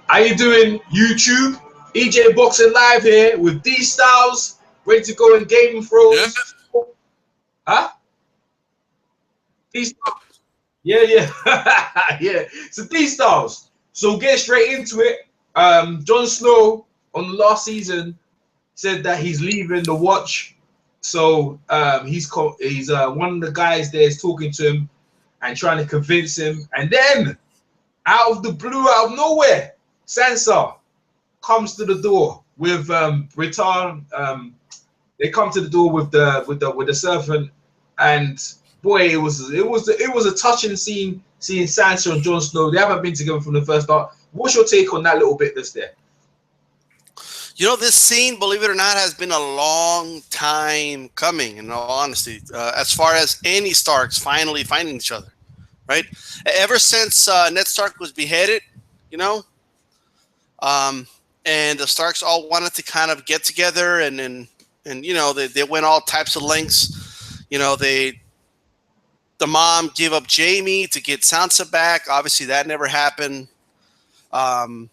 How you doing, YouTube? EJ Boxing Live here with D Styles, ready to go in Game of Yeah. Thrones. Huh? D Styles. Yeah, yeah, yeah. So D Styles. So get straight into it. Jon Snow on the last season said that he's leaving the Watch. So he's one of the guys there is talking to him and trying to convince him. And then out of the blue, out of nowhere, Sansa comes to the door with Britain. They come to the door with the servant, and boy, it was a touching scene seeing Sansa and Jon Snow. They haven't been together from the first start. What's your take on that little bit that's there? This scene, believe it or not, has been a long time coming, in all honesty, as far as any Starks finally finding each other, right? Ever since Ned Stark was beheaded, and the Starks all wanted to kind of get together, and they went all types of lengths. The mom gave up Jaime to get Sansa back. Obviously, that never happened. And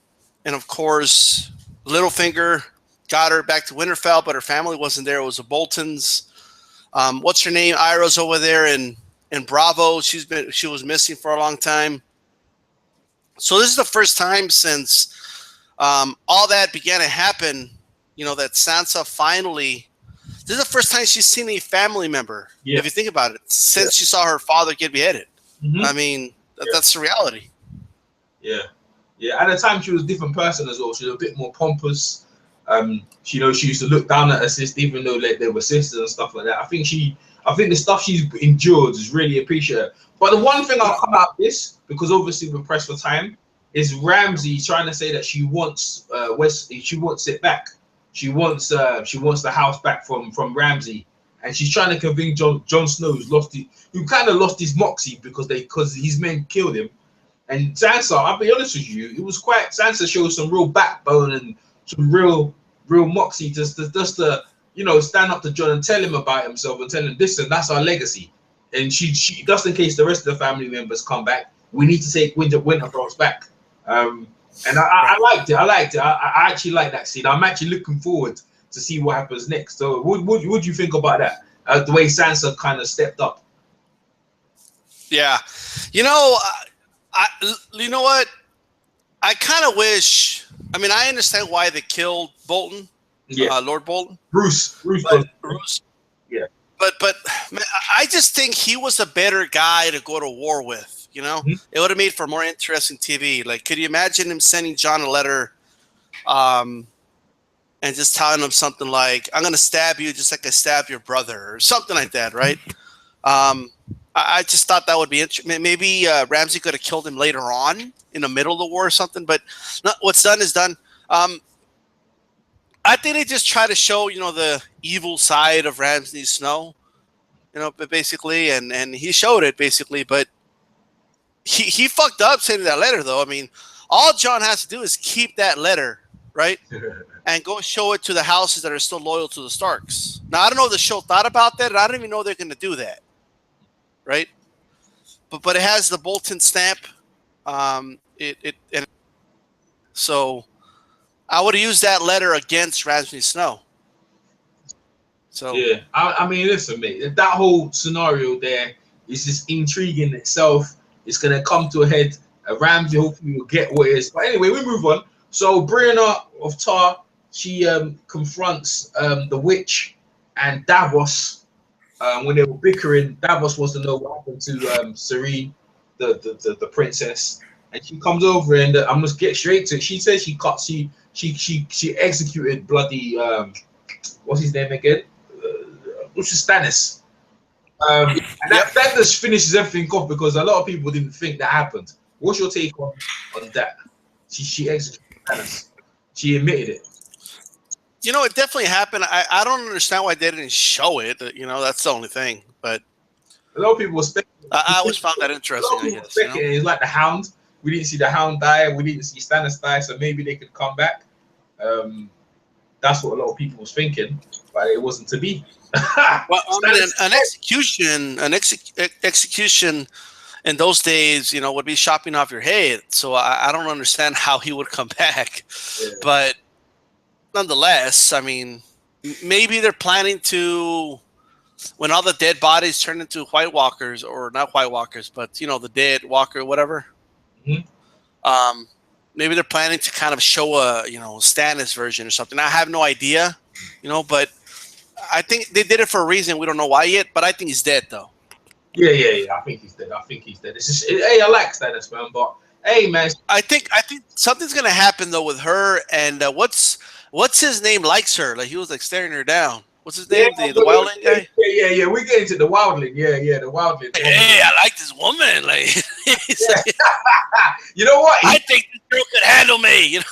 of course, Littlefinger got her back to Winterfell, but her family wasn't there. It was the Boltons. What's her name? Ira's over there in Bravo. She was missing for a long time. So this is the first time since all that began to happen, that Sansa finally. This is the first time she's seen a family member, if you think about it, since she saw her father get beheaded. Mm-hmm. I mean, that's the reality. Yeah. Yeah, at the time she was a different person as well. She was a bit more pompous. She used to look down at her sister, even though they were sisters and stuff like that. I think the stuff she's endured is really appreciated. But the one thing I'll come out of this, because obviously we're pressed for time, is Ramsay trying to say that she wants she wants it back. She wants the house back from Ramsay, and she's trying to convince Jon Snow, who kind of lost his moxie because his men killed him. And Sansa, I'll be honest with you, Sansa showed some real backbone and some real moxie just to stand up to Jon and tell him about himself and tell him, listen, that's our legacy. And she just in case the rest of the family members come back, we need to take Winterfell's back. And I liked it. I actually like that scene. I'm actually looking forward to see what happens next. So what do you think about that? The way Sansa kind of stepped up. Yeah. You know what? I kind of wish. I mean, I understand why they killed Bolton, Lord Bolton, Bruce. Yeah. But man, I just think he was a better guy to go to war with. Mm-hmm. It would have made for more interesting TV. Like, could you imagine him sending Jon a letter, and just telling him something like, "I'm going to stab you just like I stabbed your brother," or something like that, right? I just thought that would be interesting. Maybe Ramsay could have killed him later on in the middle of the war or something, but what's done is done. I think they just try to show, the evil side of Ramsay Snow, basically, and he showed it basically, but he fucked up sending that letter, though. I mean, all Jon has to do is keep that letter, right, and go show it to the houses that are still loyal to the Starks. Now, I don't know if the show thought about that, and I don't even know they're going to do that. Right, but it has the Bolton stamp. So I would have used that letter against Ramsay Snow. So yeah, I mean, listen, mate, that whole scenario there is just intriguing in itself. It's gonna come to a head. Ramsay hopefully will get what it is. But anyway, we move on. So Brianna of Tar, she confronts the witch and Davos. When they were bickering, Davos wants to know what happened to Serene, the princess, and she comes over and I must get straight to it. She says she executed bloody what's his name again? Which is Stannis. And that just finishes everything off because a lot of people didn't think that happened. What's your take on that? She executed Stannis. She admitted it. It definitely happened. I don't understand why they didn't show it. That's the only thing. But a lot of people were speculating. I always found that interesting. I guess, It's like the Hound. We didn't see the Hound die. We didn't see Stannis die. So maybe they could come back. That's what a lot of people was thinking, but it wasn't to be. Well, I mean, an execution in those days, you know, would be chopping off your head. So I don't understand how he would come back. Yeah. But nonetheless, I mean, maybe they're planning to, when all the dead bodies turn into White Walkers, or not White Walkers, but, you know, the dead Walker, whatever. Mm-hmm. Maybe they're planning to kind of show a, you know, Stannis version or something. I have no idea, you know, but I think they did it for a reason. We don't know why yet, but I think he's dead, though. Yeah. I think he's dead. It's just, hey, I like Stannis, man, but hey, man. I think something's gonna happen though with her and what's his name likes her. Like he was like staring her down. What's his name? The wildling guy? Yeah. We get into the wildling. Yeah, the wildling. Hey, I like this woman. Like, you know what? I think this girl could handle me. You know,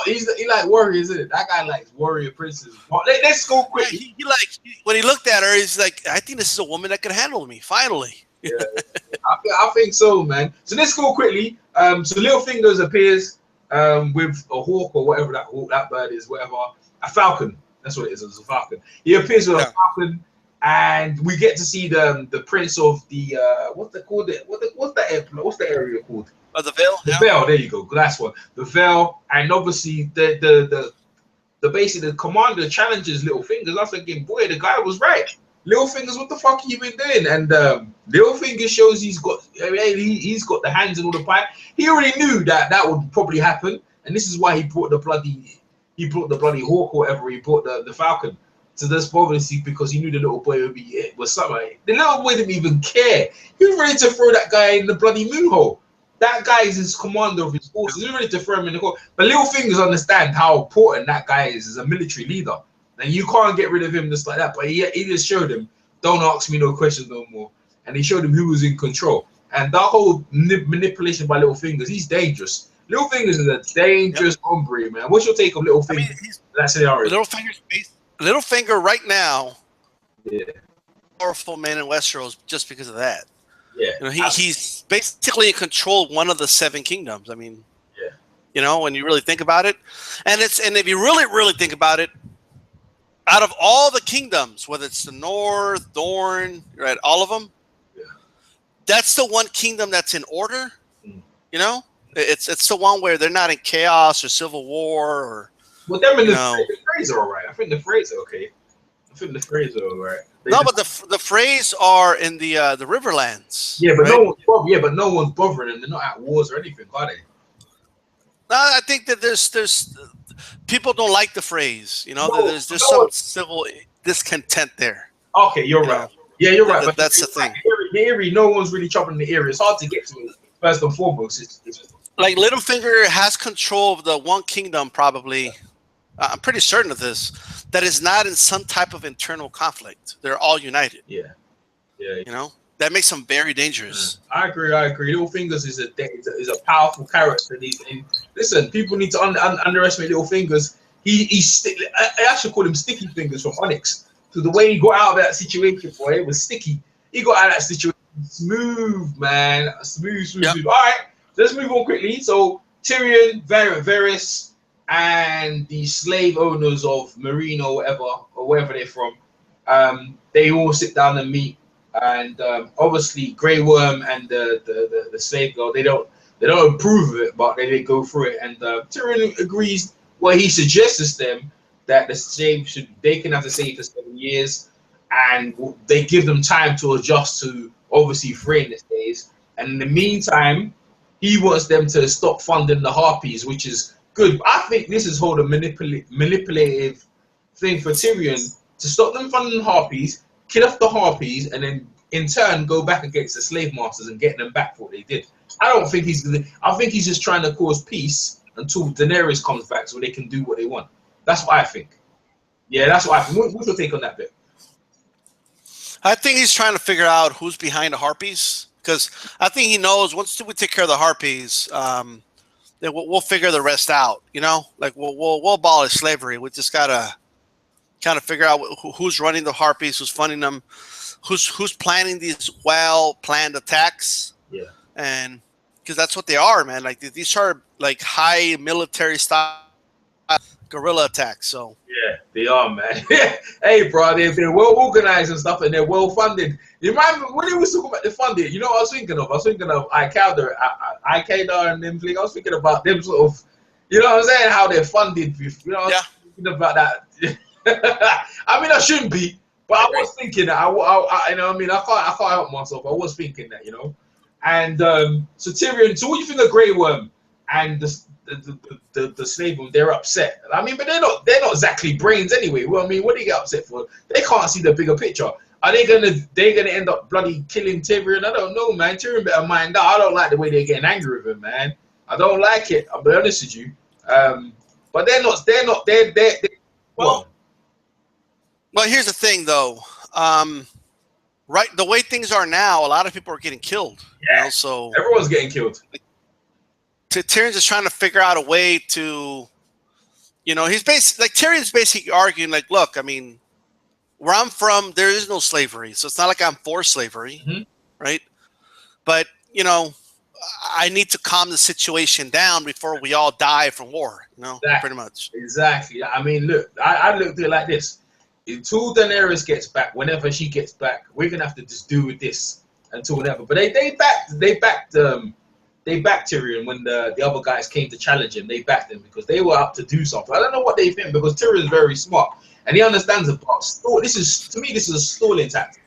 he like warriors, isn't it? That guy likes warrior princes. Let's go quick. He like when he looked at her, he's like, I think this is a woman that can handle me. Finally. Yeah, I think so, man. So let's go quickly. So Littlefinger appears with a hawk or whatever that bird is, whatever, a falcon. That's what it is. It's a falcon. He appears with a falcon, and we get to see the prince of the what's they called it? What's the area called? Oh, the Vale. The Vale. There you go. That's one. The Vale, and obviously the basically the commander challenges Littlefinger. I was thinking, boy, the guy was right. Littlefinger's, what the fuck you been doing? And Littlefinger shows he's got the hands and all the pipe. He already knew that would probably happen, and this is why he brought the bloody hawk or whatever. He brought the falcon to this obviously because he knew the little boy was something. The little boy didn't even care. He was ready to throw that guy in the bloody moon hole. That guy is his commander of his forces. He's ready to throw him in the hole. But Littlefinger's understand how important that guy is as a military leader. And you can't get rid of him just like that. But he just showed him, don't ask me no questions no more. And he showed him who was in control. And that whole manipulation by Littlefinger, he's dangerous. Littlefinger is a dangerous hombre, man. What's your take on Littlefinger? I mean, that scenario. Littlefinger right now, powerful man in Westeros just because of that. Yeah, you know, he's basically in control of one of the 7 kingdoms. I mean, you know, when you really think about it, and if you really think about it, out of all the kingdoms, whether it's the North, Dorne, right, all of them, that's the one kingdom that's in order. You know, it's the one where they're not in chaos or civil war or. Well, them and the Freys are all right. I think the Freys are okay. All right. No, but the Freys are in the Riverlands. Yeah, but no one's bothering them. They're not at wars or anything, are they? No, I think that there's people don't like the Freys. You know, there's some civil discontent there. Okay, you're right. Yeah, you're right. But that's the thing. The Eyrie, no one's really chopping the Eyrie. It's hard to get to it. First and foremost, it's like Littlefinger has control of the one kingdom, probably. I'm pretty certain of this. That is not in some type of internal conflict. They're all united. Yeah. You know, that makes them very dangerous. I agree. Littlefinger is a powerful character. Listen, people need to underestimate Littlefinger. I actually call him Sticky Fingers from Onyx. So the way he got out of that situation, boy, it was sticky. He got out of that situation smooth, man. Smooth. All right, let's move on quickly. So Tyrion, Varys, and the slave owners of Marino, or wherever they're from, they all sit down and meet. And obviously, Grey Worm and the slave girl, they don't approve of it, but they go through it. And Tyrion agrees. Well, he suggests to them that the slave they can have the slave for 7 years, and they give them time to adjust to obviously freeing the slaves. And in the meantime, he wants them to stop funding the Harpies, which is good. I think this is whole manipulative thing for Tyrion to stop them funding the Harpies, kill off the Harpies, and then in turn go back against the slave masters and get them back for what they did. I don't think he's gonna. I think he's just trying to cause peace until Daenerys comes back so they can do what they want. That's what I think. Yeah, that's what I think. What's your take on that bit? I think he's trying to figure out who's behind the Harpies, because I think he knows once we take care of the Harpies, then we'll figure the rest out. You know, like we'll abolish slavery. We just gotta kind of figure out who's running the Harpies, who's funding them, who's planning these well-planned attacks. Yeah, and because that's what they are, man. Like these are like high military style guerrilla attacks. So yeah, they are, man. Hey, bro, they're well organized and stuff, and they're well funded. You remember when we was talking about the funding? You know what I was thinking of? I was thinking of Al-Qaeda and them things. I was thinking about them sort of, you know what I'm saying? How they're funded. You know, I was thinking about that. I mean, I shouldn't be, but I was thinking that. You know, what I mean, I can't help myself. I was thinking that, you know. And so Tyrion. So what do you think of Grey Worm and the slave woman? They're upset. I mean, but they're not exactly brains anyway. Well, I mean, what do you get upset for? They can't see the bigger picture. Are they gonna end up bloody killing Tyrion? I don't know, man. Tyrion better mind that. I don't like the way they're getting angry with him, man. I don't like it. I'll be honest with you. But they're not. Well, here's the thing, though. Right, the way things are now, a lot of people are getting killed. Yeah, you know, so everyone's getting killed. Tyrion's just trying to figure out a way to, you know, Tyrion's basically arguing, like, look, I mean, where I'm from, there is no slavery, so it's not like I'm for slavery, right? But you know, I need to calm the situation down before we all die from war. You know, pretty much. Exactly. I mean, look, I looked at it like this. Until Daenerys gets back, whenever she gets back, we're gonna have to just do with this until whenever. But they backed Tyrion when the other guys came to challenge him. They backed him because they were up to do something. I don't know what they think because Tyrion's very smart and he understands about stall. This is a stalling tactic.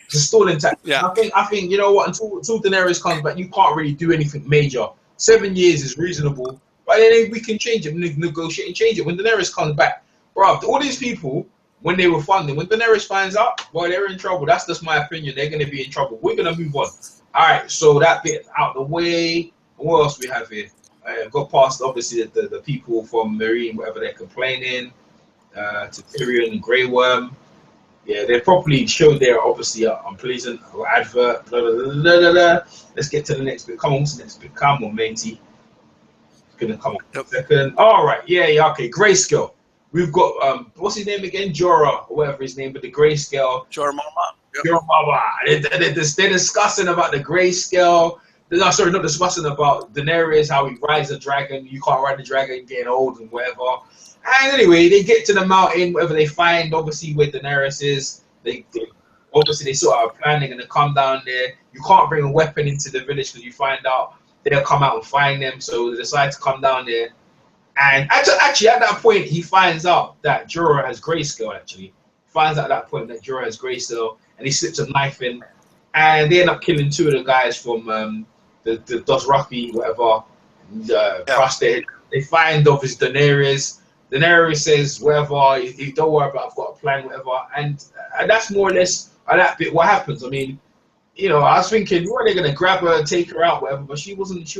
It's a stalling tactic. Yeah. I think you know what? Until Daenerys comes back, you can't really do anything major. 7 years is reasonable, but then we can change it, negotiate and change it when Daenerys comes back, bro. All these people. When they were funding, when Daenerys finds out, well, they're in trouble. That's just my opinion. They're going to be in trouble. We're going to move on. All right, so that bit out the way. What else we have here? Got past, obviously, the people from Meereen, whatever they're complaining, to Tyrion and Grey Worm. Yeah, they probably showed their, obviously, unpleasant advert. Blah, blah, blah, blah, blah. Let's get to the next bit. Come on, what's the next bit? Come on, matey. It's going to come on in a second. All right, yeah, okay. Grayscale. We've got what's his name again? Jorah, or whatever his name, but the grayscale. Jorah Mormont. Yep. Jorah Mormont. They're discussing about the grayscale. No, sorry, not discussing about Daenerys, how he rides a dragon. You can't ride the dragon, getting old and whatever. And anyway, they get to the mountain, whatever they find, obviously where Daenerys is. They sort out a plan. They're gonna come down there. You can't bring a weapon into the village because you find out they'll come out and find them. So they decide to come down there. And actually, at that point, he finds out that Jorah has grayscale. Actually, finds out at that point that Jorah has grayscale, and he slips a knife in, and they end up killing 2 of the guys from the Dothraki, whatever. They find obviously Daenerys. Daenerys says, "Whatever, you don't worry about. I've got a plan, whatever." And that's more or less at that bit what happens. I mean, you know, I was thinking, were they gonna grab her, take her out, whatever? But she wasn't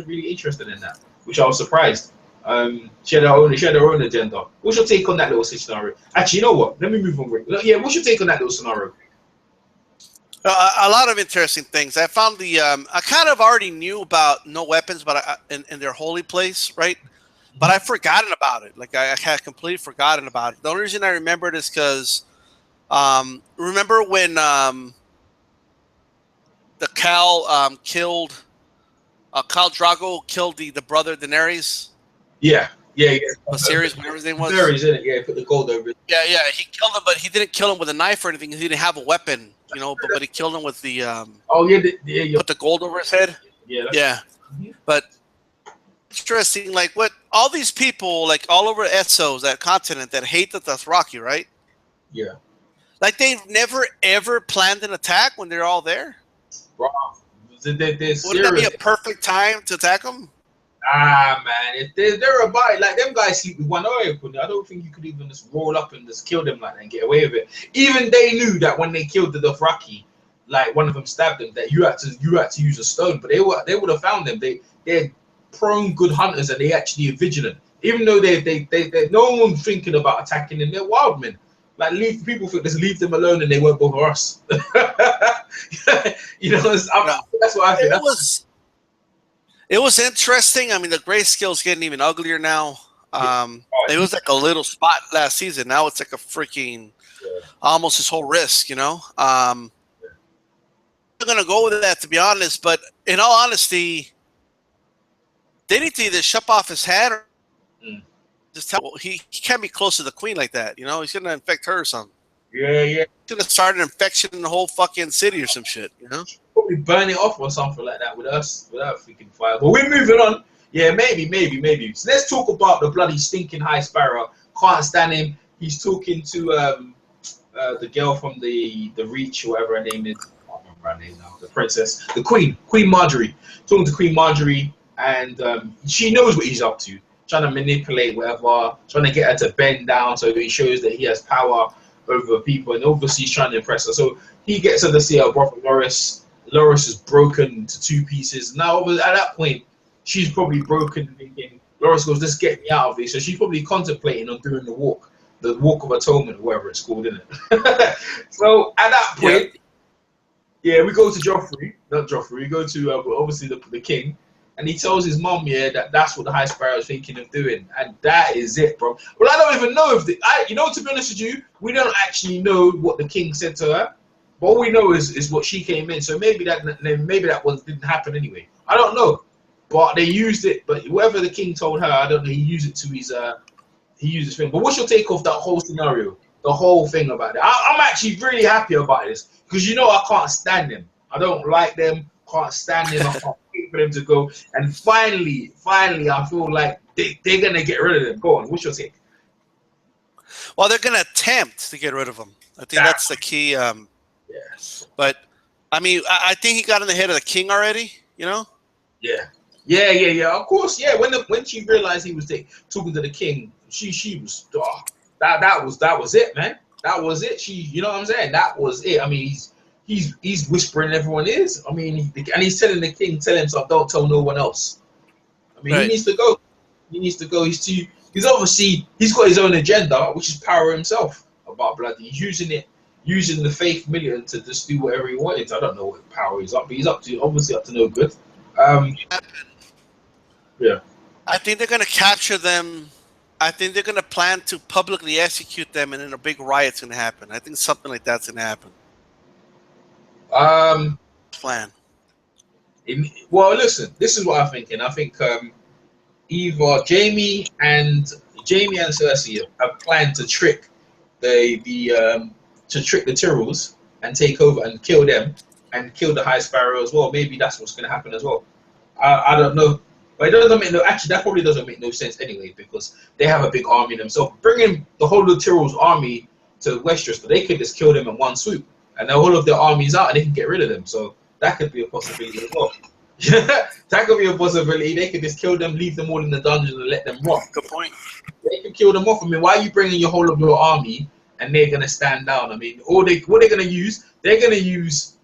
really interested in that, which I was surprised. She had her own agenda. What's your take on that little scenario? Actually, you know what? Let me move on. Yeah, what's your take on that little scenario? A lot of interesting things. I found I kind of already knew about no weapons, but in their holy place, right? But I've forgotten about it. Like I had completely forgotten about it. The only reason I remembered is because remember when the Khal killed Khal Drogo killed the brother of Daenerys. Yeah. Viserys, whatever his name was. Viserys, isn't it? Yeah, put the gold over it. Yeah. He killed him, but he didn't kill him with a knife or anything. He didn't have a weapon, you know. But he killed him with the. Put the gold over his head. Yeah. But interesting, like what all these people, like all over Essos, that continent, that hate the Dothraki, right? Yeah. Like they've never ever planned an attack when they're all there. Bro, wouldn't that be a perfect time to attack them? Ah, man, if they're about like them guys sleep with one eye open. I don't think you could even just roll up and just kill them like that and get away with it. Even they knew that when they killed the Dothraki, like one of them stabbed them, that you had to use a stone. But they would have found them. They're prone good hunters and they actually are vigilant. Even though they no one thinking about attacking them. They're wild men. Like people think just leave them alone and they won't bother us. You know, that's what I think. It was interesting. I mean, the grayscale's getting even uglier now. It was like a little spot last season. Now it's like a freaking almost his whole wrist, you know? I'm going to go with that, to be honest. But in all honesty, they need to either chop off his head or just tell he can't be close to the queen like that. You know, he's gonna infect her or something. Yeah. He's gonna start an infection in the whole fucking city or some shit. You know, Probably burn it off or something like that with us, without freaking fire. But we're moving on. Yeah, maybe. So let's talk about the bloody stinking High Sparrow. Can't stand him. He's talking to the girl from the Reach, whatever her name is. I can't remember her name now. The princess, the Queen Marjorie. Talking to Queen Marjorie, and she knows what he's up to. Trying to manipulate whatever, trying to get her to bend down so he shows that he has power over people, and obviously he's trying to impress her. So he gets her to see her brother Loris. Loris is broken into two pieces. Now at that point, she's probably broken, thinking Loris goes, "Just get me out of this." So she's probably contemplating on doing the walk of atonement, or whatever it's called, isn't it? So at that point, yeah, we go to Joffrey, not Joffrey. We go to obviously the king, and he tells his mom, that that's what the High Sparrow is thinking of doing, and that is it, bro. Well, I don't even know if to be honest with you, we don't actually know what the king said to her. But all we know is what she came in. So maybe that didn't happen anyway. I don't know, but they used it. But whatever the king told her, I don't know. He used it to his thing. But what's your take off that whole scenario, the whole thing about it? I'm actually really happy about this because I can't stand them. I don't like them. Can't stand them. I can't wait for them to go. And finally, I feel like they're gonna get rid of them. Go on. What's your take? Well, they're gonna attempt to get rid of them. I think that's the key. Yes. But I mean, I think he got in the head of the king already. You know. Yeah. Of course, yeah. When she realized he was talking to the king, she was that was it, man. That was it. You know what I'm saying? That was it. I mean, he's whispering everyone is. I mean, and he's telling the king, tell him so, don't tell no one else. I mean, He needs to go. He's obviously got his own agenda, which is power himself about blood. He's using the faith million to just do whatever he wanted. I don't know what power he's up, but he's obviously up to no good. Yeah. I think they're going to capture them. I think they're going to plan to publicly execute them, and then a big riot's going to happen. I think something like that's going to happen. Plan. Well, listen. This is what I'm thinking. I think either Jamie and Cersei have planned to trick the Tyrells and take over and kill them and kill the High Sparrow as well. Maybe that's what's going to happen as well. I don't know, but it doesn't make that probably doesn't make no sense anyway because they have a big army themselves. Bringing the whole of Tyrell's army to Westeros, they could just kill them in one swoop, and the whole of their army's out, and they can get rid of them. So that could be a possibility as well. That could be a possibility. They could just kill them, leave them all in the dungeon, and let them rot. Good point. They could kill them off. I mean, why are you bringing your whole of your army and they're gonna stand down? I mean, what they're gonna use? They're gonna use,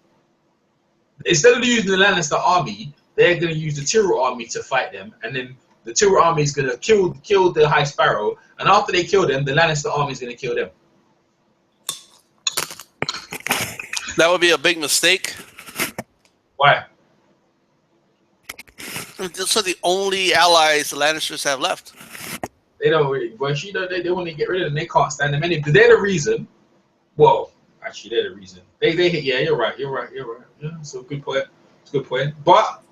instead of using the Lannister army, they're gonna use the Tyrell army to fight them, and then the Tyrell army is gonna kill the High Sparrow, and after they kill them, the Lannister army is gonna kill them. That would be a big mistake. Why? Those are the only allies the Lannisters have left. They don't really. Well, they want to get rid of them. They can't stand them anyway. They're the reason. Well, actually, they're the reason. Yeah, you're right. Yeah, so good point. It's a good point. But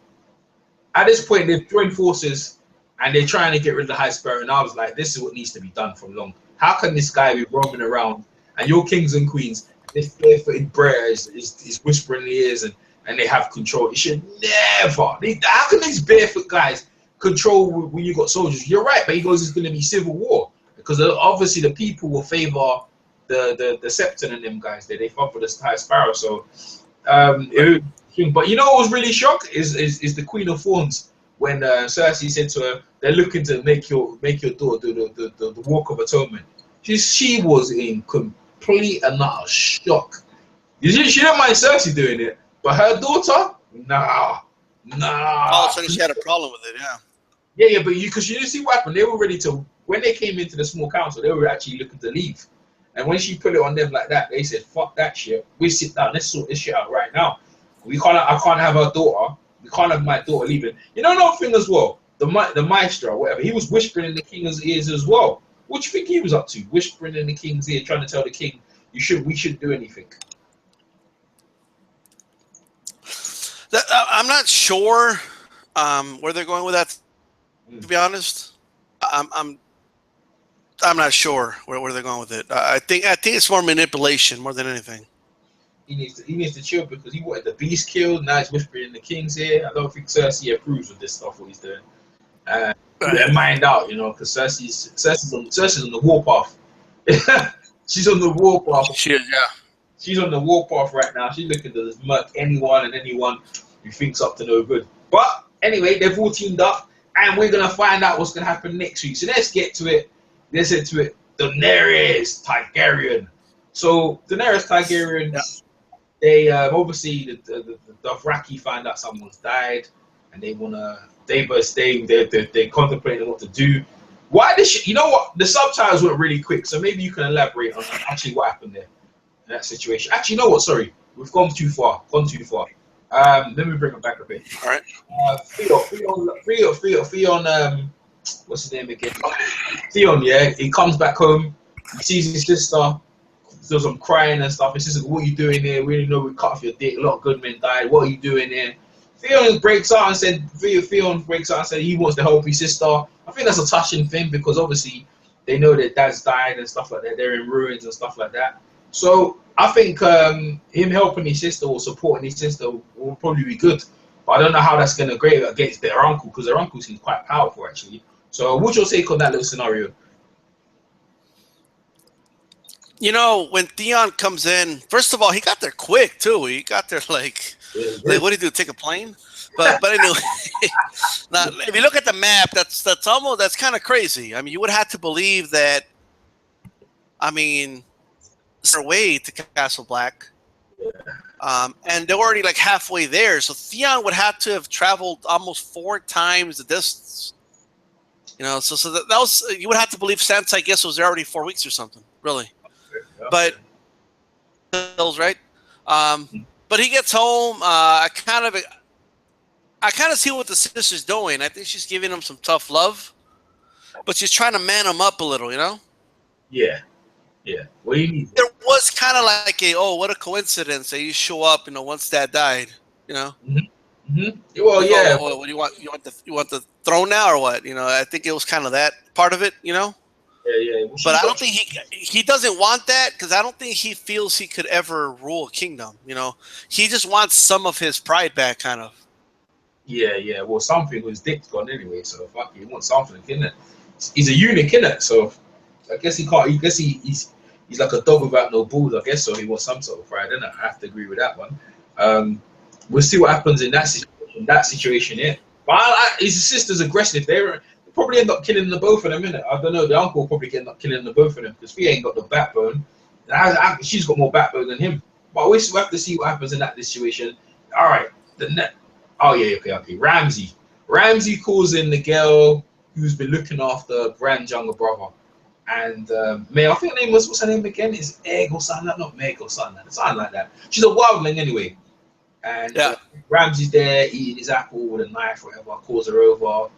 at this point, they've joined forces and they're trying to get rid of the High Sparrow. And I was like, this is what needs to be done from long. How can this guy be roaming around and your kings and queens, this barefooted brer is whispering in the ears and they have control? It should never. How can these barefoot guys control when you got soldiers? You're right, but he goes, it's going to be civil war because obviously the people will favor the Septon and them guys. They favor the High Sparrow. So, but you know what was really shocked is the Queen of Thorns when Cersei said to her, "They're looking to make your daughter do the Walk of Atonement." She was in complete and utter shock. She didn't mind Cersei doing it, but her daughter, nah. Oh, so she had a problem with it, yeah. Yeah, but because you see what happened, they were ready to, when they came into the small council, they were actually looking to leave. And when she put it on them like that, they said, fuck that shit. We sit down, let's sort this shit out right now. I can't have her daughter. We can't have my daughter leaving. You know another thing as well, the maestro, whatever, he was whispering in the king's ears as well. What do you think he was up to? Whispering in the king's ear, trying to tell the king, we shouldn't do anything. I'm not sure where they're going with that. To be honest, I'm not sure where they're going with it. I think it's more manipulation more than anything. He needs to chill because he wanted the beast killed. Now he's whispering in the king's ear. I don't think Cersei approves of this stuff. What he's doing. Better mind out, because Cersei's on the warpath. She's on the warpath. She is, yeah. She's on the warpath right now. She's looking to murk anyone and anyone who thinks up to no good. But anyway, they've all teamed up, and we're gonna find out what's gonna happen next week. So let's get to it. Let's get to it. Daenerys Targaryen. So Daenerys Targaryen, they obviously the Dothraki find out someone's died, and they wanna. They're contemplating what to do. Why this? You know what? The subtitles went really quick, so maybe you can elaborate on actually what happened there in that situation. Actually, you know what? Sorry, we've gone too far. Let me bring it back a bit. All right. Theon. What's his name again? Theon. Yeah, he comes back home. He sees his sister. Does some crying and stuff. His sister, what are you doing here? We didn't know we cut off your dick. A lot of good men died. What are you doing here? Theon breaks out and said he wants to help his sister. I think that's a touching thing because obviously they know that dad's died and stuff like that. They're in ruins and stuff like that. So I think him helping his sister or supporting his sister will probably be good. But I don't know how that's going to go against their uncle because their uncle seems quite powerful actually. So what's your take on that little scenario? When Theon comes in, first of all, he got there quick too. He got there like what did he do? Take a plane? But anyway, now if you look at the map, that's kind of crazy. I mean, you would have to believe that. I mean, their way to Castle Black, and they're already like halfway there. So Theon would have to have traveled almost 4 times the distance. So that was you would have to believe Sansa. I guess was there already 4 weeks or something, really. But right. But he gets home. I kind of see what the sister's doing. I think she's giving him some tough love, but she's trying to man him up a little, Yeah. What do you need? There was kind of like what a coincidence that you show up, once Dad died, Mm-hmm. Mm-hmm. Well, yeah. What do you want? You want the throne now, or what? I think it was kind of that part of it, Yeah. Well, but I don't think he doesn't want that because I don't think he feels he could ever rule a kingdom. He just wants some of his pride back, kind of. Yeah. Well, something his dick's gone anyway, so fuck, he wants something, innit? He's a eunuch, innit? So I guess he can't. I guess he's like a dog without no balls. I guess so. He wants some sort of pride, innit? I have to agree with that one. We'll see what happens in that situation. Yeah. But his sister's aggressive. They'll probably end up killing the both of them, innit? I don't know. The uncle will probably end up killing the both of them because Fia ain't got the backbone. She's got more backbone than him. But we have to see what happens in that situation. All right. Oh yeah. Okay. Ramsay calls in the girl who's been looking after Bran's younger brother. And May, I think her name what's her name again? Is Egg or something? Not Meg or something like that. She's a wildling anyway. And Ramsay's there eating his apple with a knife, whatever. Calls her over.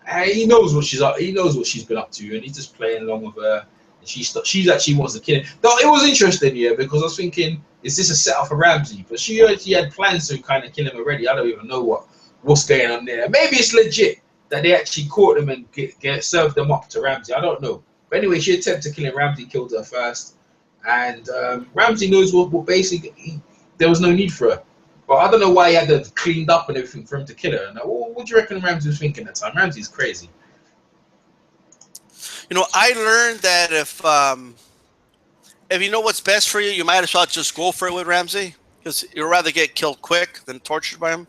And he knows what she's up. He knows what she's been up to, and he's just playing along with her. And she actually wants to kill him. Though it was interesting, because I was thinking, is this a setup for Ramsay? But she had plans to kind of kill him already. I don't even know what's going on there. Maybe it's legit that they actually caught them and get served them up to Ramsay. I don't know. But anyway, she attempted to kill him. Ramsay killed her first, and Ramsay knows what basically there was no need for her. But I don't know why he had to cleaned up and everything for him to kill her. And what do you reckon Ramsay was thinking at the time? Ramsay's crazy. I learned that if you know what's best for you, you might as well just go for it with Ramsay because you'd rather get killed quick than tortured by him.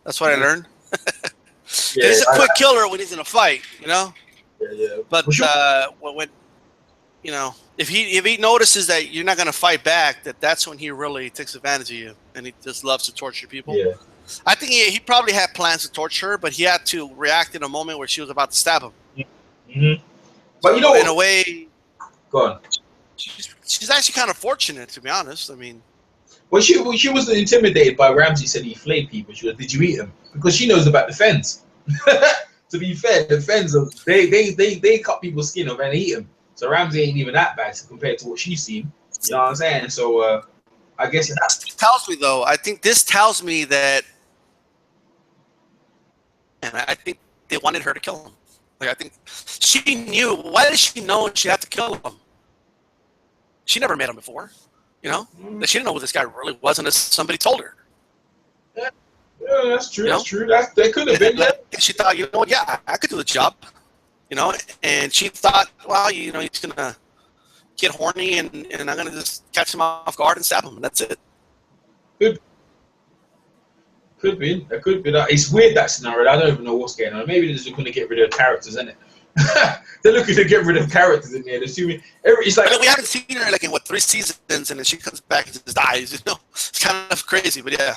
That's what I learned. He's a quick killer when he's in a fight, Yeah. But when if he notices that you're not going to fight back, that's when he really takes advantage of you, and he just loves to torture people. Yeah. I think he probably had plans to torture her, but he had to react in a moment where she was about to stab him. Mm-hmm. But in a way, go on. She's actually kind of fortunate, to be honest. I mean, well, she wasn't intimidated by Ramsay. Said he flayed people. She was, did you eat them? Because she knows about the Fens. To be fair, the Fens they cut people's skin off and eat them. So Ramsay ain't even that bad compared to what she's seen. You know what I'm saying? So I guess that tells me though. I think this tells me that, and I think they wanted her to kill him. Like I think she knew. Why did she know she had to kill him? She never met him before. You know, that she didn't know who this guy really was unless somebody told her. Yeah, that's true. You know? That's true. That could have been. Yeah. She thought, you know, yeah, I could do the job. You know, and she thought, well, you know, he's gonna get horny, and I'm gonna just catch him off guard and stab him, and that's it. Could be. It could be that. It's weird, that scenario. I don't even know what's going on. Maybe they're just looking to get rid of characters, isn't it? They're looking to get rid of characters in there. Assuming it's like, I mean, we haven't seen her like in what 3 seasons, and then she comes back and just dies. You know, it's kind of crazy, but yeah.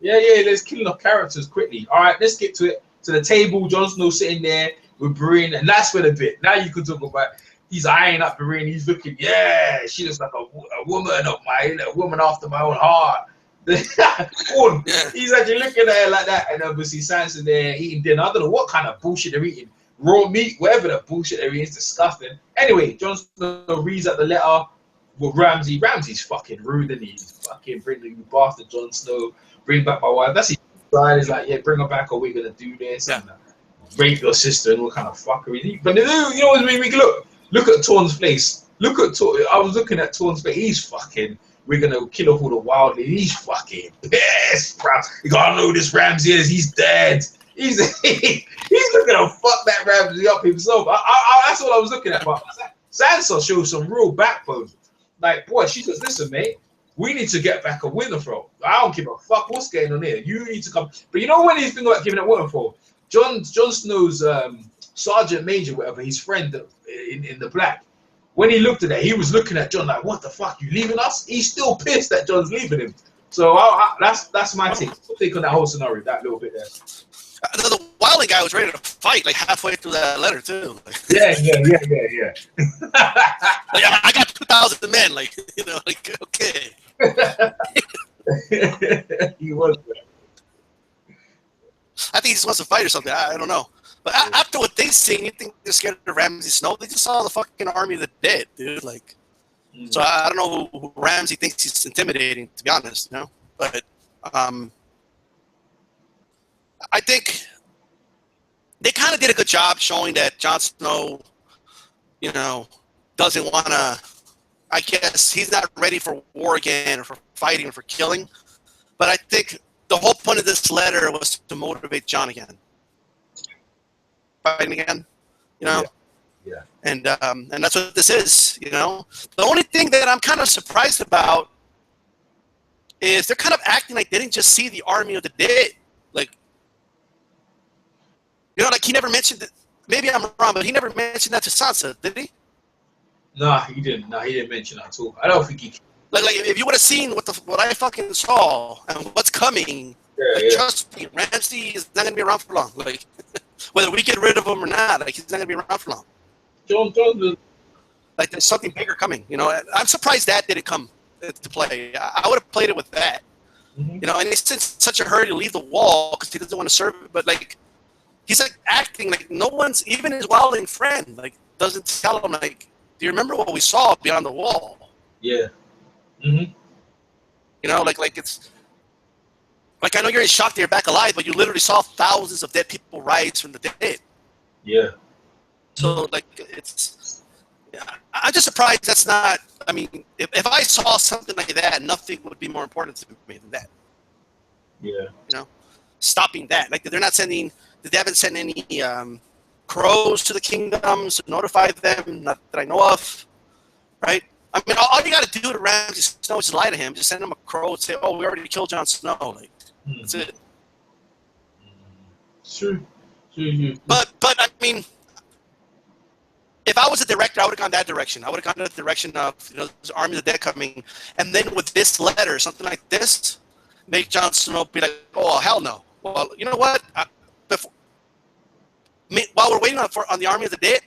Yeah. There's killing off characters quickly. All right, let's get to it. To the table. Jon Snow sitting there with Brienne, and that's where the bit. Now you can talk about. He's eyeing up Brienne. He's looking. Yeah, she looks like a woman of a woman after my own heart. He's actually looking at her like that, and obviously Sansa there eating dinner. I don't know what kind of bullshit they're eating. Raw meat, whatever the bullshit they're eating, is disgusting. Anyway, Jon Snow reads out the letter with Ramsay. Ramsay's fucking rude, and he's fucking bring you bastard Jon Snow. Bring back my wife. That's his side. He's like, yeah, bring her back, or we're gonna do this. Yeah. And rape your sister and all kind of fuckery. But you know what I mean? Look at Torn's face. I was looking at Torn's face. He's fucking. We're gonna kill off all the wildly. He's fucking pissed, bro. You gotta know this Ramsay is. He's dead. He's looking to fuck that Ramsay up himself. That's what I was looking at. But Sansa shows some real backbone. Like, boy, she goes, listen, mate. We need to get back a Winterfell. I don't give a fuck what's going on here. You need to come. But you know when he's thinking about giving up Winterfell, Jon Snow's sergeant major, whatever, his friend in the black. When he looked at that, he was looking at Jon like, "What the fuck? You leaving us?" He's still pissed that Jon's leaving him. So that's my take. Take on that whole scenario, that little bit there. The wildling guy was ready to fight like halfway through that letter too. Yeah. Like, I got 2,000 men. Like, you know, like okay. He was. I think he just wants to fight or something. I don't know. But after what they've seen, you think they're scared of Ramsay Snow? They just saw the fucking army of the dead, dude. Like, so I don't know who Ramsay thinks he's intimidating, to be honest. You know, but I think they kind of did a good job showing that Jon Snow, you know, doesn't want to. I guess he's not ready for war again, or for fighting, or for killing. But I think the whole point of this letter was to motivate Jon again. Fighting again, you know, yeah, and that's what this is, you know. The only thing that I'm kind of surprised about is they're kind of acting like they didn't just see the army of the dead, like, you know, like he never mentioned that. Maybe I'm wrong, but he never mentioned that to Sansa, did he? Nah, he didn't. Nah, he didn't mention that at all. I don't think he. Like if you would have seen what I fucking saw and what's coming, trust me, Ramsay is not gonna be around for long. Like. Whether we get rid of him or not, like he's not gonna be around for long. Like there's something bigger coming, you know. I'm surprised that didn't come to play. I would have played it with that, you know. And he's in such a hurry to leave the wall because he doesn't want to serve it. But like, he's like acting like no one's, even his wildling friend, like doesn't tell him like, do you remember what we saw beyond the wall? Yeah. You know, like it's. Like, I know you're in shock that you're back alive, but you literally saw thousands of dead people rise from the dead. Yeah. So, like, it's... Yeah, I'm just surprised that's not... I mean, if I saw something like that, nothing would be more important to me than that. Yeah. You know? Stopping that. Like, they're not sending... They haven't sent any crows to the kingdoms to notify them, not that I know of. Right? I mean, all you got to do to Ramsay Snow is lie to him. Just send him a crow and say, oh, we already killed Jon Snow. Like, that's it. True. But I mean, if I was a director, I would have gone that direction. I would have gone the direction of, you know, there's army of the dead coming, and then with this letter, something like this, make Jon Snow be like, oh hell no. Well, you know what? While we're waiting on the army of the dead,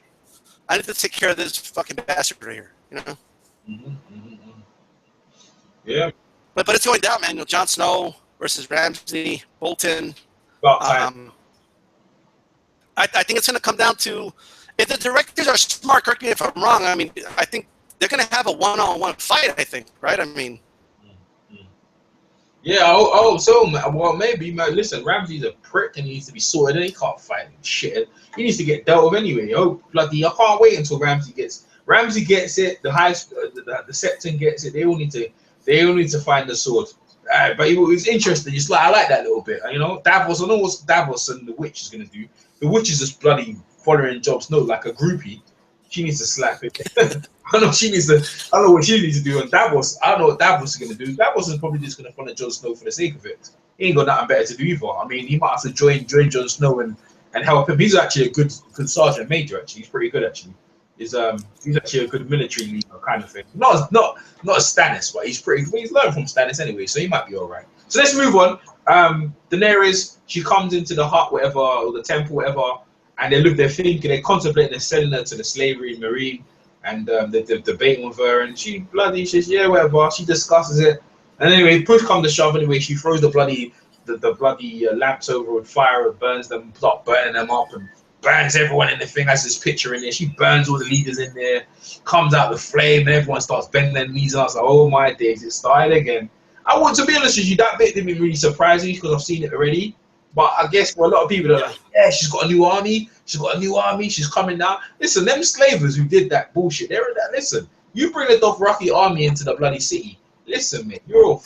I need to take care of this fucking bastard right here. You know. Yeah. But it's going down, man. You know, Jon Snow versus Ramsay Bolton. I think it's going to come down to, if the directors are smart, correct me if I'm wrong, I mean, I think they're going to have a one-on-one fight, I think, right? I mean. Yeah, I hope so, man. Well, maybe, man. Listen, Ramsey's a prick and he needs to be sorted. He can't fight shit. He needs to get dealt with anyway. Oh, bloody! I can't wait until Ramsey gets it. The the Septon gets it. They all need to find the sword. But it was interesting. Just like I like that little bit. You know, Davos. I know what Davos and the witch is gonna do. The witch is just bloody following Job's note like a groupie. She needs to slap it. I know she needs to. I don't know what she needs to do. And Davos, I don't know what Davos is going to do. Davos is probably just going to follow Jon Snow for the sake of it. He ain't got nothing better to do either. I mean, he might have to join Jon Snow and help him. He's actually a good sergeant major. Actually, he's pretty good. Actually, he's actually a good military leader kind of thing. Not as Stannis, but he's pretty. He's learned from Stannis anyway, so he might be all right. So let's move on. Daenerys, she comes into the hut, whatever, or the temple, whatever, and they're thinking, they're contemplating, they're selling her to the slavery marine. And they're debating with her, and she bloody says, yeah, whatever. She discusses it, and anyway, push come to shove. Anyway, she throws the bloody lamps over with fire, and burns them, start burning them up, and burns everyone in the thing. Has this picture in there. She burns all the leaders in there. Comes out the flame, and everyone starts bending their knees. And I was like, oh my days, it started again. I want to be honest with you, that bit didn't really surprise me because I've seen it already. But I guess for a lot of people, they're like, yeah, she's got a new army. She's got a new army. She's coming now. Listen, them slavers who did that bullshit, they're that. Listen, you bring the Dothraki army into the bloody city. Listen, man, you're all.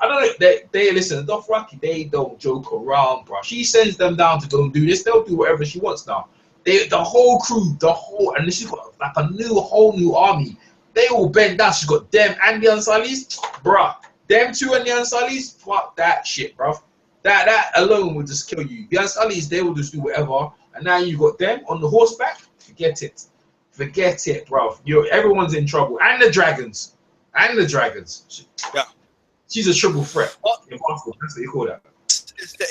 I don't know. They listen. The Dothraki, they don't joke around, bro. She sends them down to go and do this. They'll do whatever she wants now. The whole crew, and she's got like a whole new army. They all bend down. She's got them and the Unsullies, bruh. Them two and the Unsullies, fuck that shit, bruv. That alone will just kill you. The Unsullies, they will just do whatever. And now you got them on the horseback. Forget it. Forget it, bro. Everyone's in trouble. And the dragons. Yeah. She's a triple threat. Well, impossible. That's what you call that.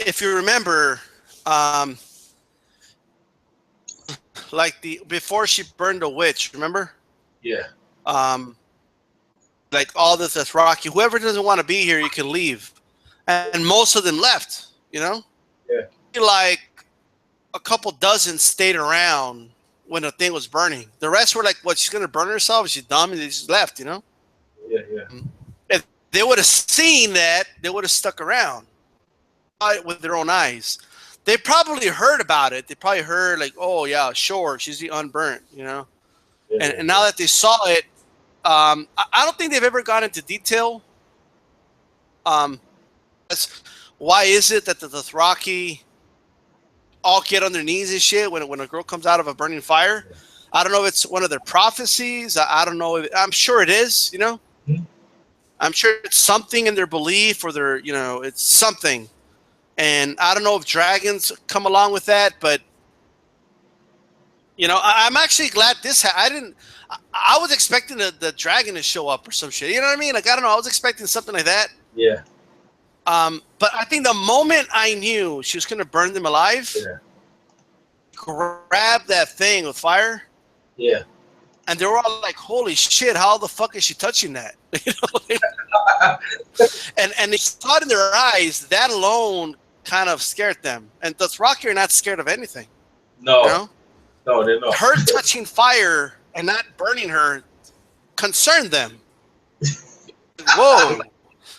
If you remember, before she burned the witch, remember? Yeah. Like all this Dothraki, whoever doesn't want to be here, you can leave. And most of them left, you know? Yeah. Like a couple dozen stayed around when the thing was burning. The rest were like, what, she's going to burn herself? She's dumb, and they just left, you know? Yeah. If they would have seen that, they would have stuck around with their own eyes. They probably heard about it. They probably heard like, oh, yeah, sure, she's the unburnt, you know? Yeah, and now that they saw it, I don't think they've ever gone into detail. Why is it that the Dothraki all get on their knees and shit when a girl comes out of a burning fire? I don't know if it's one of their prophecies. I don't know. I'm sure it is, you know? Mm-hmm. I'm sure it's something in their belief or their, you know, it's something. And I don't know if dragons come along with that, but, you know, I'm actually glad this I was expecting the dragon to show up or some shit. You know what I mean? Like, I don't know. I was expecting something like that. Yeah. But I think the moment I knew she was going to burn them alive, grab that thing with fire. Yeah. And they were all like, holy shit, how the fuck is she touching that? You know? and they saw it in their eyes. That alone kind of scared them. And Dothraki are not scared of anything. No. You know? No, they're not. Her touching fire and not burning her concerned them. Whoa.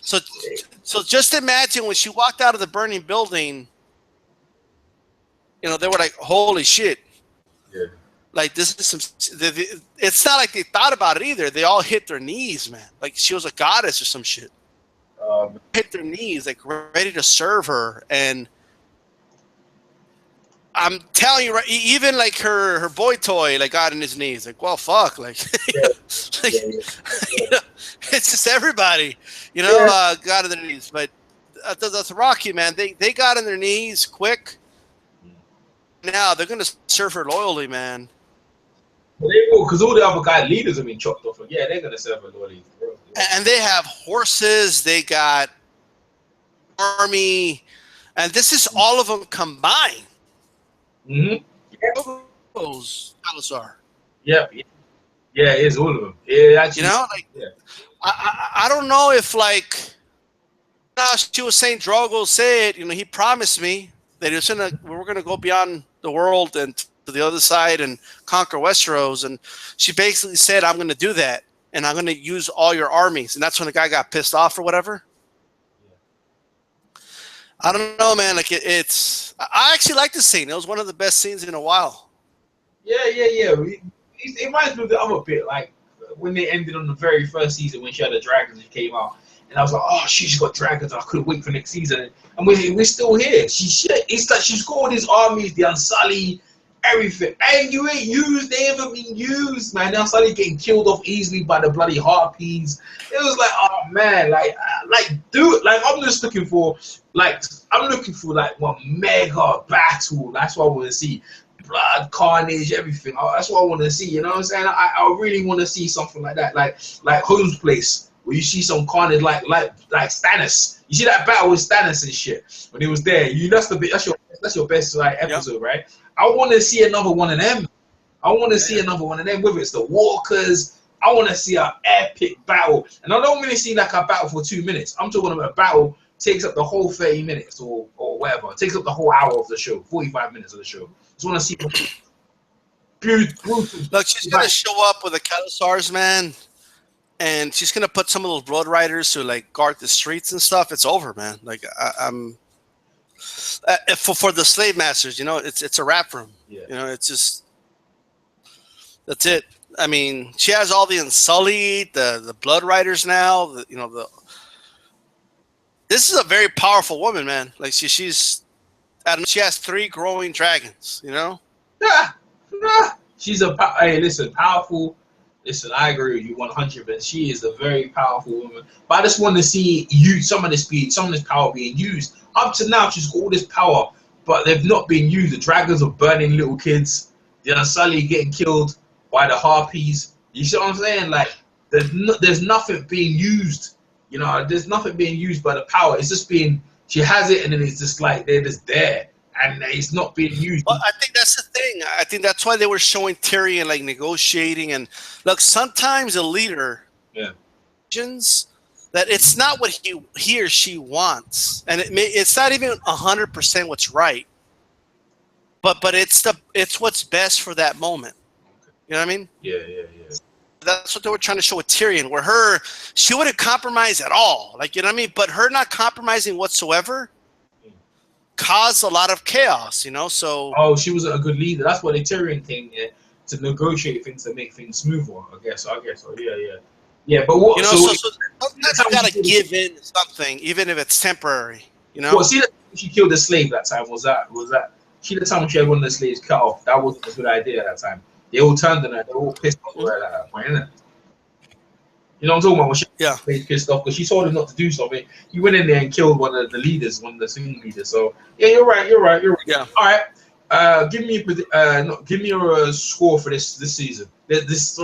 So just imagine when she walked out of the burning building, you know, they were like, holy shit. Yeah. Like, this is some. It's not like they thought about it either. They all hit their knees, man. Like she was a goddess or some shit. Hit their knees, like ready to serve her. And I'm telling you, right, even like her boy toy, like got in his knees. Like, well, fuck, like, You know, it's just everybody, you know, got on their knees. But the Dothraki, man, they got on their knees quick. Now they're gonna serve her loyally, man. Well, they will, because all the other guy leaders have been chopped off. Yeah, they're gonna serve her loyally. And they have horses. They got army, and this is all of them combined. Mm-hmm. Yeah. Those Khalasar. Yeah, it is all of them. Yeah, actually, you know, like I don't know if like she was saying, Drogo said, you know, he promised me that we're gonna go beyond the world and to the other side and conquer Westeros, and she basically said, I'm gonna do that, and I'm gonna use all your armies, and that's when the guy got pissed off or whatever. I don't know, man. Like I actually like this scene. It was one of the best scenes in a while. Yeah. It reminds me of the other bit, like when they ended on the very first season when she had the dragons and came out, and I was like, oh, she's got dragons. I couldn't wait for next season, and we're still here. It's like she's got all these armies, the Unsullied, everything, and you ain't used. They haven't been used, man. The Unsullied getting killed off easily by the bloody harpies. It was like, oh man, dude, like I'm looking for like one mega battle. That's what I want to see. Blood, carnage, everything. That's what I want to see. You know what I'm saying? I really want to see something like that, like Holmes' Place, where you see some carnage, like Stannis. You see that battle with Stannis and shit when he was there. That's your best like episode, yep. Right? I want to see another one of them. I want to see another one of them. Whether it's the Walkers, I want to see an epic battle, and I don't really see like a battle for 2 minutes. I'm talking about a battle takes up the whole 30 minutes or whatever. It takes up the whole hour of the show, 45 minutes of the show. Just want to see brutal. Look, she's gonna show up with the Khalasars, man, and she's gonna put some of those Blood Riders to like guard the streets and stuff. It's over, man. Like I'm for the slave masters, you know, it's a wrap for them. Yeah. You know, it's just that's it. I mean, she has all the Unsullied, the Blood Riders now. This is a very powerful woman, man. Like she's. She has 3 growing dragons, you know? Yeah. She's powerful. Listen, I agree with you 100%. She is a very powerful woman. But I just want to see some of this power being used. Up to now, she's got all this power, but they've not been used. The dragons are burning little kids. The Unsullied getting killed by the harpies. You see what I'm saying? Like, there's nothing being used. You know, there's nothing being used by the power. It's just being... She has it, and then it's just like they're just there, and it's not being used. Well, I think that's the thing. I think that's why they were showing Tyrion like negotiating. And look, sometimes a leader, that it's not what he or she wants, and it's not even 100% what's right. But it's what's best for that moment. You know what I mean? Yeah. That's what they were trying to show with Tyrion, where she wouldn't compromise at all. Like, you know what I mean? But her not compromising whatsoever caused a lot of chaos, you know? So. Oh, she wasn't a good leader. That's why the Tyrion came here to negotiate things to make things smoother. I guess so. Yeah. Yeah, but what? You know, so sometimes you gotta give in something, even if it's temporary. You know. Well, see, she killed the slave that time. Was that? She the time when she had one of the slaves cut off? That wasn't a good idea at that time. They all turned on her. They all pissed off her at that point, innit? You know what I'm talking about? When she pissed off because she told him not to do something. He went in there and killed one of the leaders, one of the singing leaders. So yeah, you're right. Yeah. All right. Give me your score for this season. This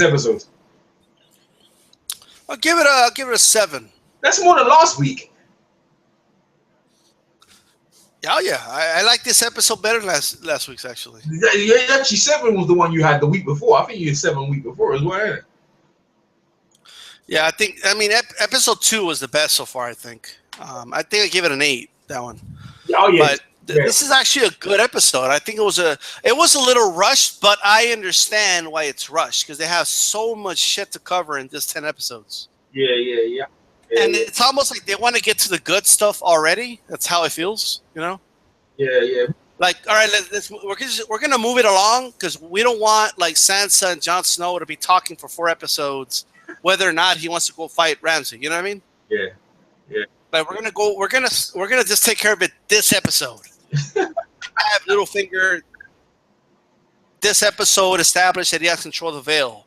episode. I'll give it a 7. That's more than last week. Oh yeah, I like this episode better than last week's actually. Yeah, actually 7 was the one you had the week before. I think you had 7 week before as well, ain't it? Yeah, I mean, episode 2 was the best so far. I think I give it an 8. That one. Oh yeah. But this is actually a good episode. I think it was a little rushed, but I understand why it's rushed because they have so much shit to cover in just 10 episodes. Yeah. And it's almost like they want to get to the good stuff already. That's how it feels, you know? Yeah. Like, all right, we're gonna move it along because we don't want like Sansa and Jon Snow to be talking for 4 episodes, whether or not he wants to go fight Ramsay. You know what I mean? Yeah. But we're gonna just take care of it this episode. I have Littlefinger. This episode established that he has control of the Vale.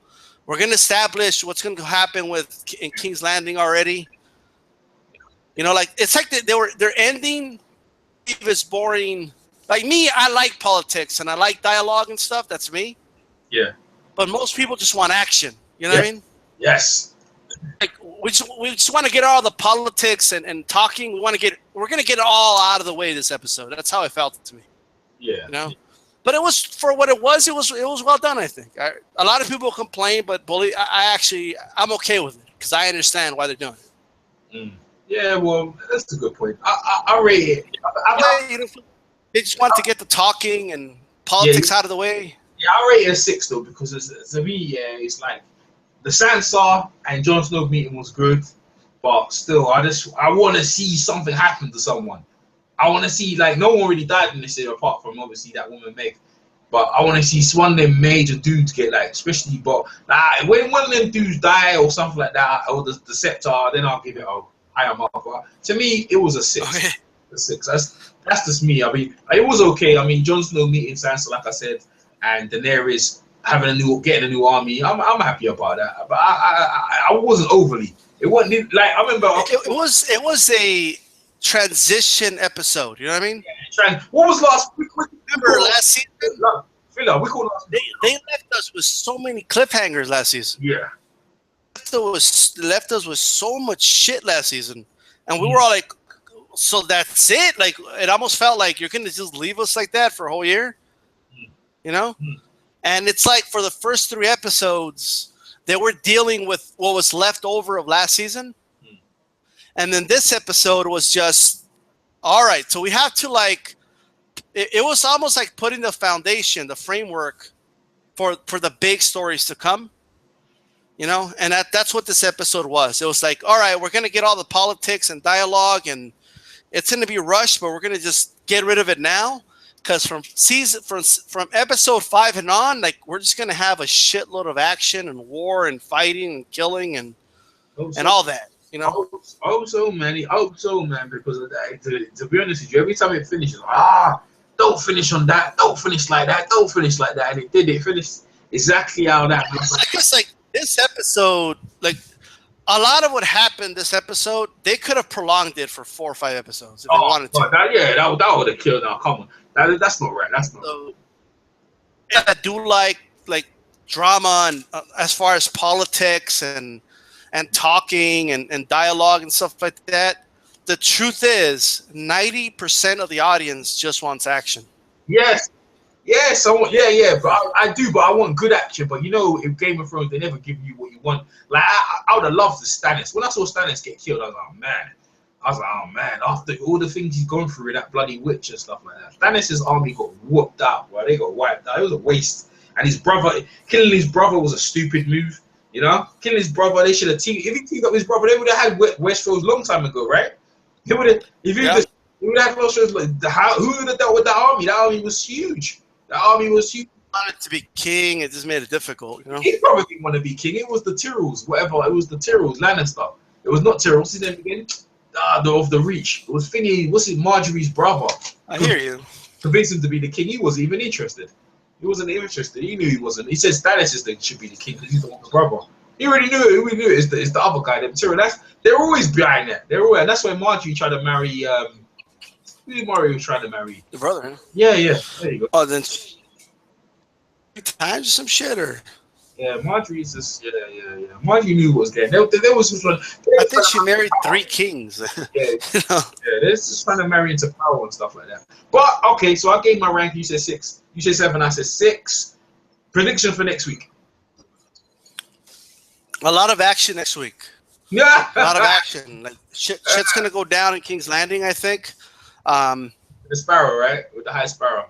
We're going to establish what's going to happen in King's Landing already. You know, like it's like they're ending. It's boring. Like me, I like politics and I like dialogue and stuff. That's me. Yeah. But most people just want action. You know what I mean? Yes. Like we just want to get all the politics and talking. We're going to get it all out of the way this episode. That's how it felt to me. Yeah. You know. But it was for what it was. It was well done. I think a lot of people complain, but I'm okay with it because I understand why they're doing it. Yeah, well, that's a good point. I rate it. They just want to get the talking and politics out of the way. Yeah, I rate it a 6 though because to me, it's like the Sansa and Jon Snow meeting was good. but still, I want to see something happen to someone. I want to see, like, no one really died in this year apart from obviously that woman Meg. But I want to see one of them major dudes get, like, especially, but when one of them dudes die or something like that, or the scepter, then I'll give it a higher mark. But to me, it was a 6. Okay. A 6. That's just me. I mean, it was okay. I mean, Jon Snow meeting Sansa, like I said, and Daenerys getting a new army. I'm happy about that. But I wasn't overly. It wasn't like I remember. It was a transition episode. You know what I mean? What was last week? Remember last season? Phila, we called last week. They left us with so many cliffhangers last season. Yeah. Left us with so much shit last season, and we were all like, "So that's it?" Like it almost felt like you're gonna just leave us like that for a whole year, you know? And it's like for the first 3 episodes, they were dealing with what was left over of last season, and then this episode was just all right. So we have to like, it was almost like putting the foundation, the framework for the big stories to come. You know, and that's what this episode was. It was like, all right, we're going to get all the politics and dialogue, and it's going to be rushed, but we're going to just get rid of it now. Because from episode 5 and on, like we're just going to have a shitload of action and war and fighting and killing and all that. You know, I hope so, man. Because of that. To be honest with you, every time it finishes, don't finish on that, don't finish like that, don't finish like that, and it did. It finished exactly how that. I guess like. This episode, like a lot of what happened this episode, they could have prolonged it for 4 or 5 episodes if they wanted to. That would have killed. Now, come on, that's not right. That's not. So, I do like drama and as far as politics and talking and dialogue and stuff like that. The truth is, 90% of the audience just wants action. Yes. Yes, but I do, but I want good action. But you know, in Game of Thrones, they never give you what you want. Like I would have loved Stannis. When I saw Stannis get killed, I was like, oh man. After all the things he's gone through with that bloody witch and stuff like that, Stannis' army got whooped out. Bro. They got wiped out. It was a waste. And killing his brother was a stupid move. You know, killing his brother. They should have teamed. If he teamed up with his brother, they would have had Westeros long time ago, right? He would have. If he would have had Westeros, who would have dealt with that army? That army was huge. The army was huge. He wanted to be king. It just made it difficult, you know. He probably didn't want to be king. It was the Tyrells, whatever. It was the Tyrells, Lannister. It was not Tyrell. What's his name again? Of the Reach. It was Finny. What's it? Marjorie's brother. I hear you. Convinced him to be the king. He wasn't even interested. He wasn't interested. He knew he wasn't. He said Stannis should be the king because he's the brother. He already knew it. We knew it. It's the other guy. Them Tyrell. They're always behind that. And that's why Marjorie tried to marry. Who did Marjorie was trying to marry? The brother. Huh? Yeah. There you go. Oh, then. Times or some shit or Marjorie's just Marjorie knew what was there. There was just one. I think she married 3 kings. You know? They're just trying to marry into power and stuff like that. But okay, so I gave my rank. You said 6. You said 7. I said 6. Prediction for next week. A lot of action next week. Yeah, a lot of action. Like shit's gonna go down in King's Landing, I think. The Sparrow, right? With the High Sparrow.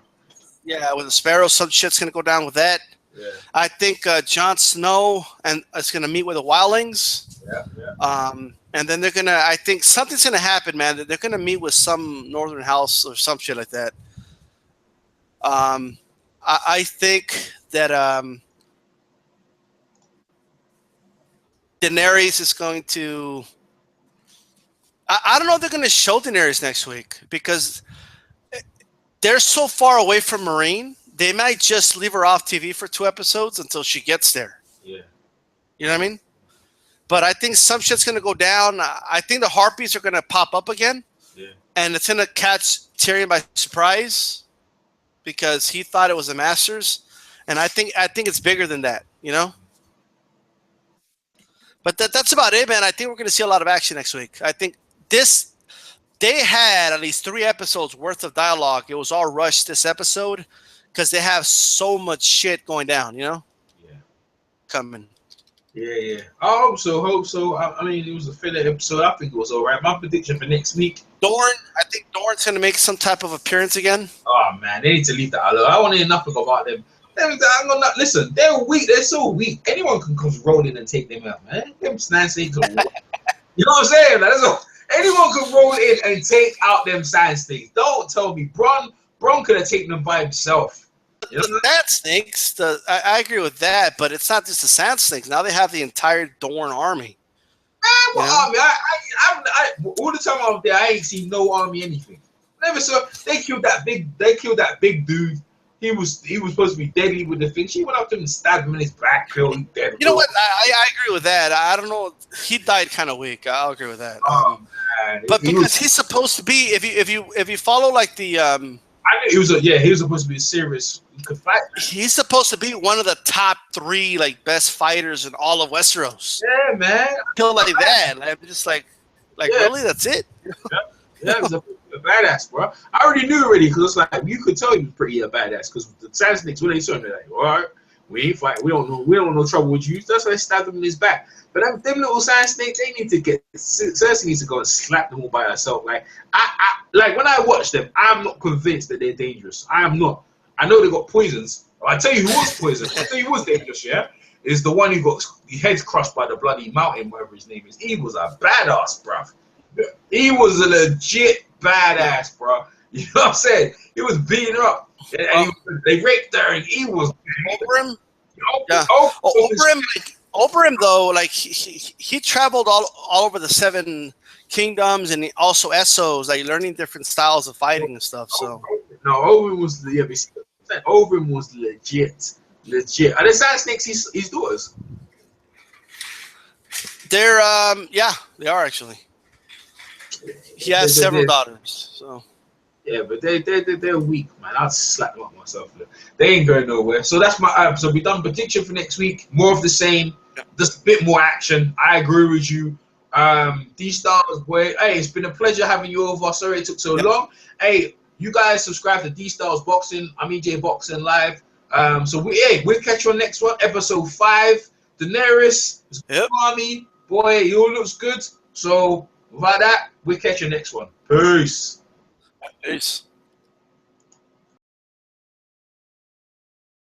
Yeah, with the Sparrow, some shit's gonna go down with that. Yeah. I think Jon Snow and is gonna meet with the Wildlings. Yeah. And then they're gonna. I think something's gonna happen, man. They're gonna meet with some Northern House or some shit like that. I think that Daenerys is going to. I don't know if they're going to show Daenerys next week because they're so far away from Meereen. They might just leave her off TV for 2 episodes until she gets there. Yeah. You know what I mean? But I think some shit's going to go down. I think the Harpies are going to pop up again. Yeah. And it's going to catch Tyrion by surprise because he thought it was the Masters. And I think it's bigger than that, you know? But that's about it, man. I think we're going to see a lot of action next week. I think they had at least 3 episodes worth of dialogue. It was all rushed this episode because they have so much shit going down, you know? Yeah. Coming. Yeah. I hope so. I mean, it was a filler episode. I think it was all right. My prediction for next week. I think Dorne's going to make some type of appearance again. Oh, man. They need to leave that alone. I want to hear nothing about them. Listen, they're weak. They're so weak. Anyone can come rolling and take them out, man. Them snazzy. You know what I'm saying? Like, anyone could roll in and take out them sand snakes. Don't tell me Bron could have taken them by himself. You know? The sand snakes, I agree with that, but it's not just the sand snakes. Now they have the entire Dorne army. Man, what army? All the time I was there, I ain't seen no army anything. Never saw. They killed that big dude. He was supposed to be deadly with the thing. She went up to him and stabbed him in his back. Killed him dead. You know what? I agree with that. I don't know. He died kind of weak. I'll agree with that. Man. But because he's supposed to be, if you follow like the I knew he was supposed to be serious. He could fight. He's supposed to be one of the top 3 like best fighters in all of Westeros. Yeah, man. Kill like that. I'm just like really, that's it. Yeah, he was a badass, bro. I already knew because it's like you could tell he was pretty a badass because the sand snakes when they saw him, they're like, all right, we ain't fight. We don't know trouble with you. That's why they stabbed him in his back. But them little sand snakes, they need to get. Cersei needs to go and slap them all by herself. Like like when I watch them, I'm not convinced that they're dangerous. I am not. I know they got poisons. I tell you who was poisoned. I tell you who was dangerous. Yeah, is the one who got his head crushed by the bloody mountain, whatever his name is. He was a badass, bruv. He was a legit badass, bro. You know what I'm saying? He was beating her up, and they raped her, and he was Oberyn. Yeah. Oberyn though, like he traveled all over the 7 kingdoms, and also Essos, like learning different styles of fighting and stuff. So no, Oberyn was Oberyn was legit. Are the sand snakes his daughters? They're yeah, they are actually. He has several daughters, so. Yeah, but they're weak, man. I'll slap them up myself. They ain't going nowhere. So that's my so we done prediction for next week. More of the same, just a bit more action. I agree with you. D-Stars, boy. Hey, it's been a pleasure having you over. Sorry it took so long. Hey, you guys subscribe to D-Stars Boxing. I'm EJ Boxing Live. So we'll catch you on next one, episode 5. Daenerys, Army, boy, it all looks good. So without that, we'll catch you next one. Peace. Peace.